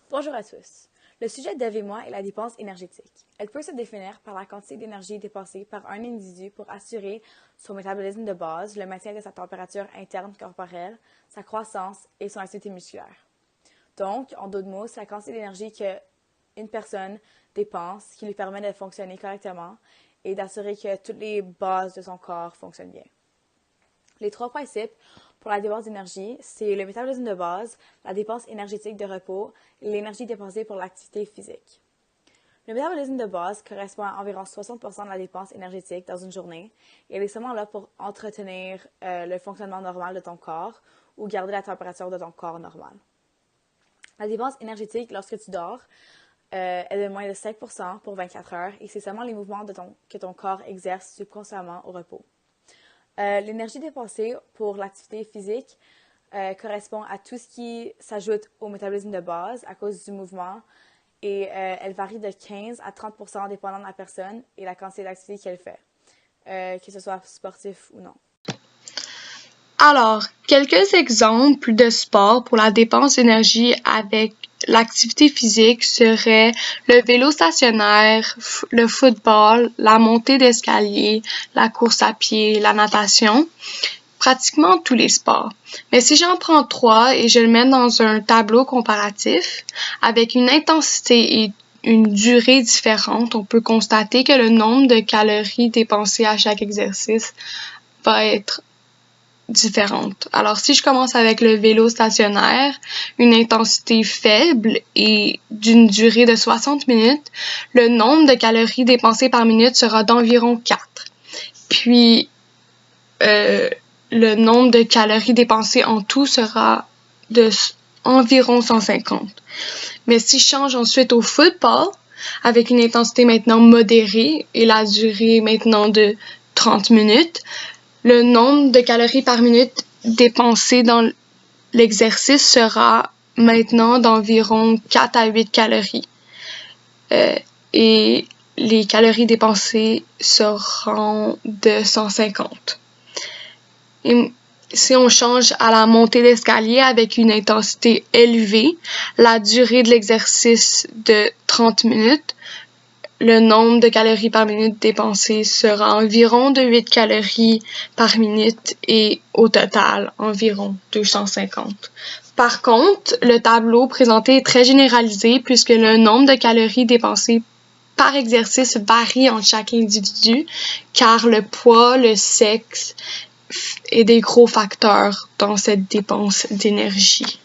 Bonjour à tous. Le sujet d'Ève et moi est la dépense énergétique. Elle peut se définir par la quantité d'énergie dépensée par un individu pour assurer son métabolisme de base, le maintien de sa température interne corporelle, sa croissance et son activité musculaire. Donc, en d'autres mots, c'est la quantité d'énergie qu'une personne dépense qui lui permet de fonctionner correctement et d'assurer que toutes les bases de son corps fonctionnent bien. Les trois principes pour la dépense d'énergie, c'est le métabolisme de base, la dépense énergétique de repos et l'énergie dépensée pour l'activité physique. Le métabolisme de base correspond à environ 60% de la dépense énergétique dans une journée et elle est seulement là pour entretenir le fonctionnement normal de ton corps ou garder la température de ton corps normale. La dépense énergétique lorsque tu dors est de moins de 5% pour 24 heures et c'est seulement les mouvements que ton corps exerce subconsciemment au repos. L'énergie dépensée pour l'activité physique correspond à tout ce qui s'ajoute au métabolisme de base à cause du mouvement et elle varie de 15 à 30% dépendant de la personne et la quantité d'activité qu'elle fait, que ce soit sportif ou non. Alors, quelques exemples de sport pour la dépense d'énergie avec l'activité physique seraient le vélo stationnaire, le football, la montée d'escalier, la course à pied, la natation, pratiquement tous les sports. Mais si j'en prends 3 et je le mets dans un tableau comparatif avec une intensité et une durée différente, on peut constater que le nombre de calories dépensées à chaque exercice va être différentes. Alors, si je commence avec le vélo stationnaire, une intensité faible et d'une durée de 60 minutes, le nombre de calories dépensées par minute sera d'environ 4. Puis, le nombre de calories dépensées en tout sera de environ 150. Mais si je change ensuite au football, avec une intensité maintenant modérée et la durée maintenant de 30 minutes, le nombre de calories par minute dépensées dans l'exercice sera maintenant d'environ 4 à 8 calories. Et les calories dépensées seront de 150. Et si on change à la montée d'escalier avec une intensité élevée, la durée de l'exercice de 30 minutes, le nombre de calories par minute dépensées sera environ de 8 calories par minute et au total environ 250. Par contre, le tableau présenté est très généralisé puisque le nombre de calories dépensées par exercice varie entre chaque individu car le poids, le sexe est des gros facteurs dans cette dépense d'énergie.